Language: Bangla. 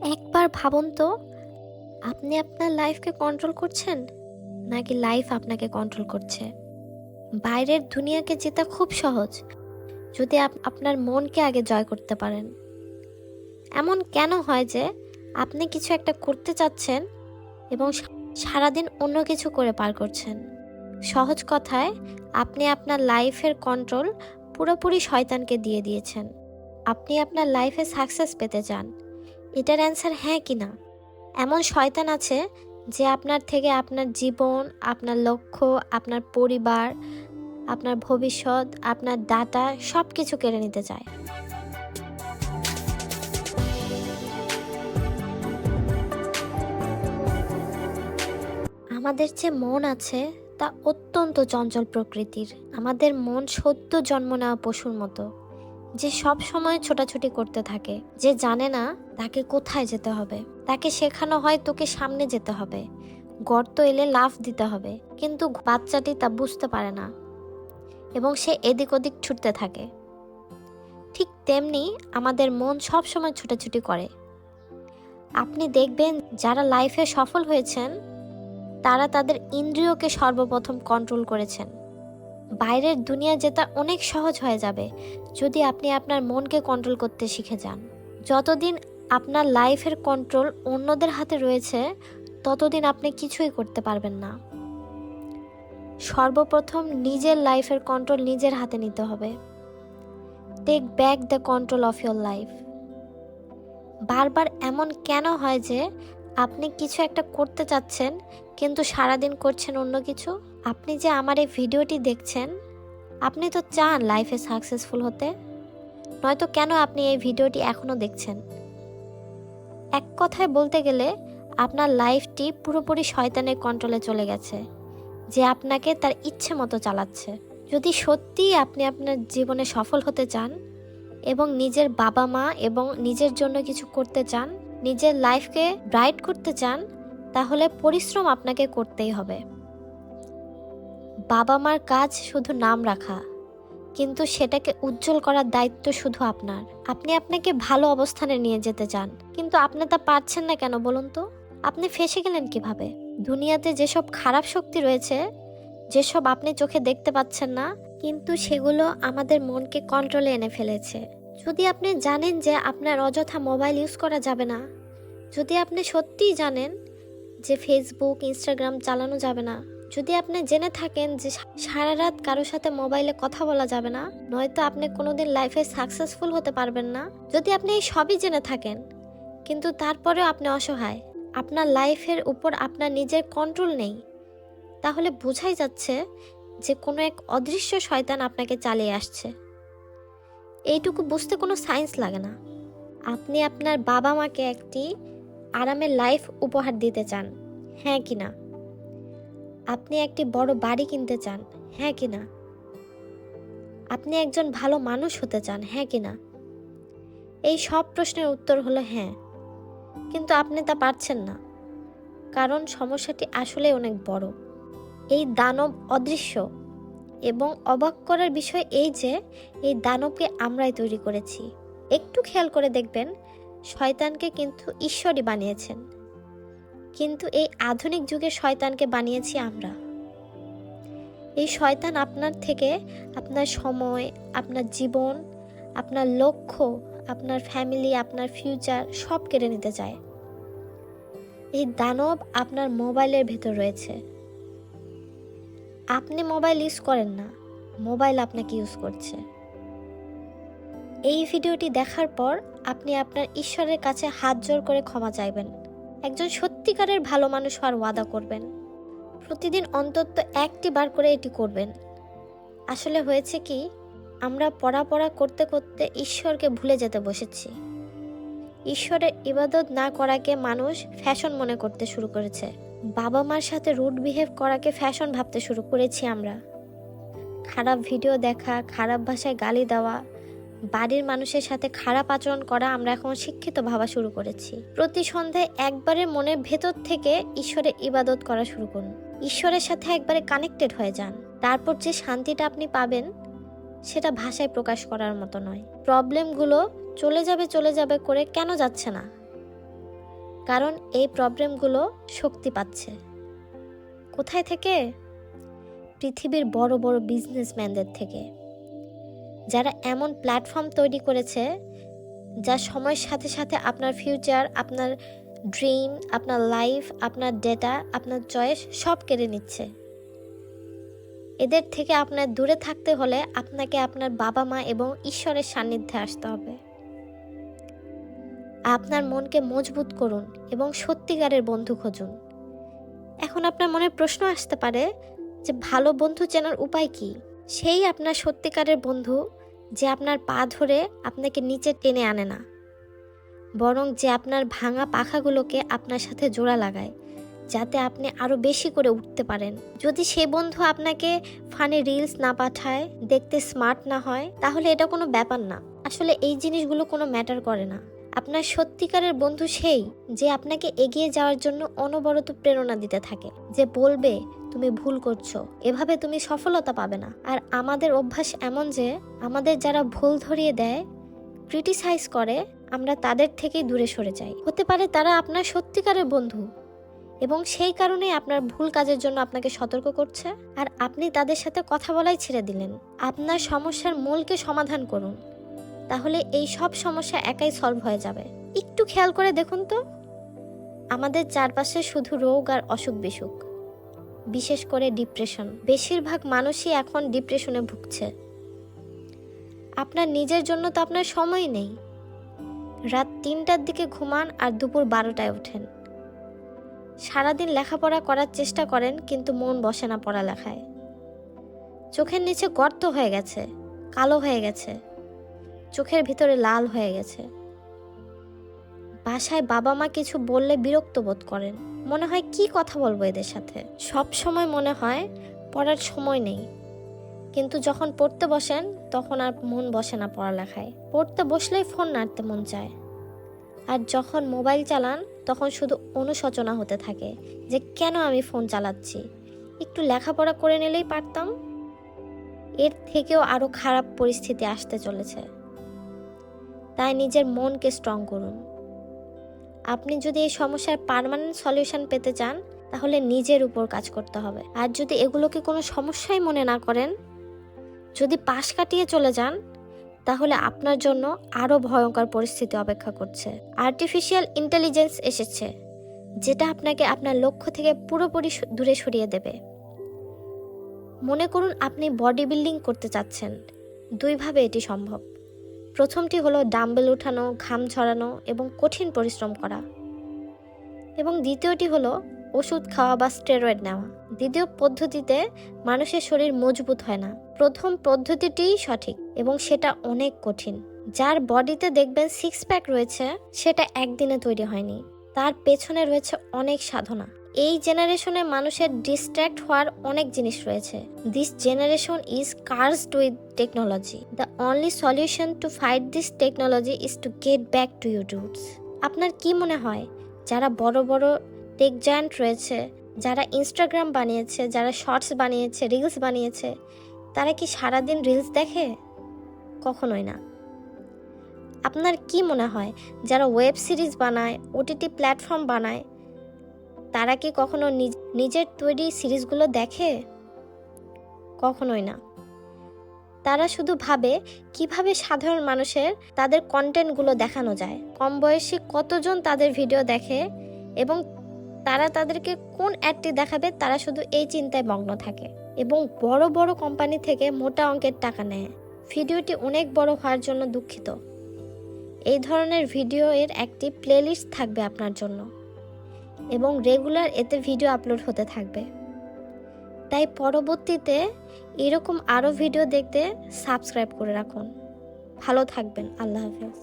একবার ভাবুন তো, আপনি আপনার লাইফকে কন্ট্রোল করছেন নাকি লাইফ আপনাকে কন্ট্রোল করছে? বাইরের দুনিয়াকে জেতা খুব সহজ, যদি আপনার মনকে আগে জয় করতে পারেন। এমন কেন হয় যে আপনি কিছু একটা করতে চাচ্ছেন এবং সারাদিন অন্য কিছু করে পার করছেন? সহজ কথায়, আপনি আপনার লাইফের কন্ট্রোল পুরোপুরি শয়তানকে দিয়ে দিয়েছেন। আপনি আপনার লাইফে সাকসেস পেতে চান, এটার অ্যান্সার হ্যাঁ কি না? এমন শয়তান আছে যে আপনার থেকে আপনার জীবন, আপনার লক্ষ্য, আপনার পরিবার, আপনার ভবিষ্যৎ, আপনার ডাটা সব কিছু কেড়ে নিতে চায়। আমাদের যে মন আছে তা অত্যন্ত চঞ্চল প্রকৃতির। আমাদের মন সদ্য জন্ম নেওয়া পশুর মতো, যে সব সময় ছোটাছুটি করতে থাকে, যে জানে না তাকে কোথায় যেতে হবে। তাকে শেখানো হয় তোকে সামনে যেতে হবে, গর্ত এলে লাফ দিতে হবে, কিন্তু বাচ্চাটি তা বুঝতে পারে না এবং সে এদিক ওদিক ছুটতে থাকে। ঠিক তেমনি আমাদের মন সব সময় ছুটাছুটি করে। আপনি দেখবেন যারা লাইফে সফল হয়েছেন তারা তাদের ইন্দ্রিয়কে সর্বপ্রথম কন্ট্রোল করেছেন। বাইরের দুনিয়া জেতা অনেক সহজ হয়ে যাবে যদি আপনি আপনার মনকে কন্ট্রোল করতে শিখে যান। যতদিন আপনার লাইফের কন্ট্রোল অন্যদের হাতে রয়েছে ততদিন আপনি কিছুই করতে পারবেন না। সর্বপ্রথম নিজের লাইফের কন্ট্রোল নিজের হাতে নিতে হবে। Take back the control of your life. বারবার এমন কেন হয় যে আপনি কিছু একটা করতে চাচ্ছেন কিন্তু সারাদিন করছেন অন্য কিছু? আপনি যে আমার এই ভিডিওটি দেখছেন, আপনি তো চান লাইফে সাকসেসফুল হতে, নয়তো কেন আপনি এই ভিডিওটি এখনও দেখছেন? এক কথায় বলতে গেলে আপনার লাইফটি পুরোপুরি শয়তানের কন্ট্রোলে চলে গেছে, যে আপনাকে তার ইচ্ছে মতো চালাচ্ছে। যদি সত্যিই আপনি আপনার জীবনে সফল হতে চান এবং নিজের বাবা মা এবং নিজের জন্য কিছু করতে চান, নিজের লাইফকে ব্রাইট করতে চান, তাহলে পরিশ্রম আপনাকে করতেই হবে। বাবা মার কাজ শুধু নাম রাখা, কিন্তু সেটাকে উজ্জ্বল করার দায়িত্ব শুধু আপনার। আপনি আপনাকে ভালো অবস্থানে নিয়ে যেতে চান, কিন্তু আপনি তা পারছেন না কেন বলুন তো? আপনি ফেঁসে গেলেন কিভাবে? দুনিয়াতে যেসব খারাপ শক্তি রয়েছে, যেসব আপনি চোখে দেখতে পাচ্ছেন না, কিন্তু সেগুলো আমাদের মনকে কন্ট্রোলে এনে ফেলেছে। যদি আপনি জানেন যে আপনার অযথা মোবাইল ইউজ করা যাবে না, যদি আপনি সত্যিই জানেন যে ফেসবুক, ইনস্টাগ্রাম চালানো যাবে না, যদি আপনি জেনে থাকেন যে সারা রাত কারোর সাথে মোবাইলে কথা বলা যাবে না, নয়তো আপনি কোনোদিন লাইফে সাকসেসফুল হতে পারবেন না, যদি আপনি এই সবই জেনে থাকেন কিন্তু তারপরেও আপনি অসহায়, আপনার লাইফের উপর আপনার নিজের কন্ট্রোল নেই, তাহলে বোঝাই যাচ্ছে যে কোনো এক অদৃশ্য শয়তান আপনাকে চালিয়ে আসছে। এইটুকু বুঝতে কোনো সায়েন্স লাগে না। আপনি আপনার বাবা মাকে একটি আরামের লাইফ উপহার দিতে চান, হ্যাঁ কি না? আপনি একটি বড় বাড়ি কিনতে চান, হ্যাঁ কি না? আপনি একজন ভালো মানুষ হতে চান, হ্যাঁ কি না? এই সব প্রশ্নের উত্তর হলো হ্যাঁ, কিন্তু আপনি তা পারছেন না, কারণ সমস্যাটি আসলে অনেক বড়। এই দানব অদৃশ্য, এবং অবাক করার বিষয় এই যে এই দানবকে আমরাই তৈরি করেছি। একটু খেয়াল করে দেখবেন, শয়তানকে কিন্তু ঈশ্বরই বানিয়েছেন, কিন্তু এই আধুনিক যুগে শয়তানকে বানিয়েছি আমরা। এই শয়তান আপনার থেকে আপনার সময়, আপনার জীবন, আপনার লক্ষ্য, আপনার ফ্যামিলি, আপনার ফিউচার সব কেড়ে নিতে চায়। এই দানব আপনার মোবাইলের ভেতর রয়েছে। আপনি মোবাইল ইউজ করেন না, মোবাইল আপনাকে ইউজ করছে। এই ভিডিওটি দেখার পর আপনি আপনার ঈশ্বরের কাছে হাত জোর করে ক্ষমা চাইবেন, একজন সত্যিকারের ভালো মানুষ হওয়ার ওয়াদা করবেন। প্রতিদিন অন্তত একটি বার করে এটি করবেন। আসলে হয়েছে কি, আমরা পড়া করতে করতে ঈশ্বরকে ভুলে যেতে বসেছি। ঈশ্বরের ইবাদত না করাকে মানুষ ফ্যাশন মনে করতে শুরু করেছে। বাবা মার সাথে রুড বিহেভ করাকে ফ্যাশন ভাবতে শুরু করেছি আমরা। খারাপ ভিডিও দেখা, খারাপ ভাষায় গালি দেওয়া, বাড়ির মানুষের সাথে খারাপ আচরণ করা আমরা এখন শিক্ষিত ভাবা শুরু করেছি। প্রতি সন্ধ্যায় একবারে মনের ভেতর থেকে ঈশ্বরের ইবাদত করা শুরু করুন। ঈশ্বরের সাথে একবারে কানেক্টেড হয়ে যান। তারপর যে শান্তিটা আপনি পাবেন সেটা ভাষায় প্রকাশ করার মতো নয়। প্রবলেমগুলো চলে যাবে করে কেন যাচ্ছে না? কারণ এই প্রবলেমগুলো শক্তি পাচ্ছে কোথায় থেকে? পৃথিবীর বড় বড় বিজনেসম্যানদের থেকে, যারা এমন প্ল্যাটফর্ম তৈরি করেছে যা সময়ের সাথে সাথে আপনার ফিউচার, আপনার ড্রিম, আপনার লাইফ, আপনার ডেটা, আপনার চয়েস সব কেড়ে নিচ্ছে। এদের থেকে আপনার দূরে থাকতে হলে আপনাকে আপনার বাবা মা এবং ঈশ্বরের সান্নিধ্যে আসতে হবে। আপনার মনকে মজবুত করুন এবং সত্যিকারের বন্ধু খুঁজুন। এখন আপনার মনে প্রশ্ন আসতে পারে যে ভালো বন্ধু চেনার উপায় কি? সেই আপনার সত্যিকারের বন্ধু যে আপনার পা ধরে আপনাকে নিচে টেনে আনে না, বরং যে আপনার ভাঙা পাখাগুলোকে আপনার সাথে জোড়া লাগায়, যাতে আপনি আরও বেশি করে উঠতে পারেন। যদি সেই বন্ধু আপনাকে ফানি রিলস না পাঠায়, দেখতে স্মার্ট না হয়, তাহলে এটা কোনো ব্যাপার না। আসলে এই জিনিসগুলো কোনো ম্যাটার করে না। আপনার সত্যিকারের বন্ধু সেই যে আপনাকে এগিয়ে যাওয়ার জন্য অনবরত প্রেরণা দিতে থাকে, যে বলবে তুমি ভুল করছো, এভাবে তুমি সফলতা পাবে না। আর আমাদের অভ্যাস এমন যে আমাদের যারা ভুল ধরিয়ে দেয়, ক্রিটিসাইজ করে, আমরা তাদের থেকেই দূরে সরে যাই। হতে পারে তারা আপনার সত্যিকারের বন্ধু এবং সেই কারণে আপনার ভুল কাজের জন্য আপনাকে সতর্ক করছে, আর আপনি তাদের সাথে কথা বলাই ছেড়ে দিলেন। আপনার সমস্যার মূলকে সমাধান করুন, তাহলে এই সব সমস্যা একাই সলভ হয়ে যাবে। একটু খেয়াল করে দেখুন তো, আমাদের চারপাশে শুধু রোগ আর অসুখ বিসুখ, বিশেষ করে ডিপ্রেশন। বেশিরভাগ মানুষই এখন ডিপ্রেশনে ভুগছে। আপনার নিজের জন্য তো আপনার সময় নেই। রাত 3টার দিকে ঘুমান আর দুপুর 12টায় ওঠেন। সারাদিন লেখাপড়া করার চেষ্টা করেন, কিন্তু মন বসে না পড়ালেখায়। চোখের নিচে গর্ত হয়ে গেছে, কালো হয়ে গেছে, চোখের ভিতরে লাল হয়ে গেছে। বাসায় বাবা মা কিছু বললে বিরক্ত বোধ করেন, মনে হয় কি কথা বলবো এদের সাথে। সব সময় মনে হয় পড়ার সময় নেই, কিন্তু যখন পড়তে বসেন তখন আর মন বসে না পড়ালেখায়। পড়তে বসলেই ফোন নাড়তে মন চায়, আর যখন মোবাইল চালান তখন শুধু অনুশোচনা হতে থাকে যে কেন আমি ফোন চালাচ্ছি, একটু লেখাপড়া করে নিলেই পারতাম। এর থেকেও আরও খারাপ পরিস্থিতি আসতে চলেছে। তাই নিজের মনকে স্ট্রং করুন। আপনি যদি এই সমস্যার পার্মানেন্ট সলিউশন পেতে চান, তাহলে নিজের উপর কাজ করতে হবে। আর যদি এগুলোকে কোনো সমস্যাই মনে না করেন, যদি পাশ কাটিয়ে চলে যান, তাহলে আপনার জন্য আরও ভয়ঙ্কর পরিস্থিতি অপেক্ষা করছে। আর্টিফিশিয়াল ইন্টেলিজেন্স এসেছে, যেটা আপনাকে আপনার লক্ষ্য থেকে পুরোপুরি দূরে সরিয়ে দেবে। মনে করুন আপনি বডি বিল্ডিং করতে চাচ্ছেন। দুইভাবে এটি সম্ভব। প্রথমটি হলো ডাম্বেল উঠানো, ঘাম ঝরানো এবং কঠিন পরিশ্রম করা, এবং দ্বিতীয়টি হলো ওষুধ খাওয়া বা স্টেরয়েড নেওয়া। দ্বিতীয় পদ্ধতিতে মানুষের শরীর মজবুত হয় না। প্রথম পদ্ধতিটিই সঠিক এবং সেটা অনেক কঠিন। যার বডিতে দেখবেন 6 প্যাক রয়েছে, সেটা একদিনে তৈরি হয়নি, তার পেছনে রয়েছে অনেক সাধনা। এই জেনারেশনে মানুষের ডিস্ট্র্যাক্ট হওয়ার অনেক জিনিস রয়েছে। This generation is cursed with technology. The only solution to fight this technology is to get back to your roots. আপনার কি মনে হয় যারা বড় বড় টেক জায়ান্ট রয়েছে, যারা ইনস্টাগ্রাম বানিয়েছে, যারা শর্টস বানিয়েছে, রিলস বানিয়েছে, তারা কি সারাদিন রিলস দেখে? কখনোই না। আপনার কি মনে হয় যারা ওয়েব সিরিজ বানায়, ওটিটি প্ল্যাটফর্ম বানায়, তারা কি কখনো নিজের তৈরি সিরিজগুলো দেখে? কখনোই না। তারা শুধু ভাবে কিভাবে সাধারণ মানুষের তাদের কন্টেন্টগুলো দেখানো যায়। কম বয়সী কতজন তাদের ভিডিও দেখে এবং তারা তাদেরকে কোন অ্যাডটি দেখাবে, তারা শুধু এই চিন্তায় মগ্ন থাকে এবং বড় বড় কোম্পানি থেকে মোটা অঙ্কের টাকা নেয়। ভিডিওটি অনেক বড় হওয়ার জন্য দুঃখিত। এই ধরনের ভিডিও এর একটি প্লেলিস্ট থাকবে আপনার জন্য এবং রেগুলার এতে ভিডিও আপলোড হতে থাকবে। তাই পরবর্তীতে এরকম আরও ভিডিও দেখতে সাবস্ক্রাইব করে রাখুন। ভালো থাকবেন। আল্লাহ হাফেজ।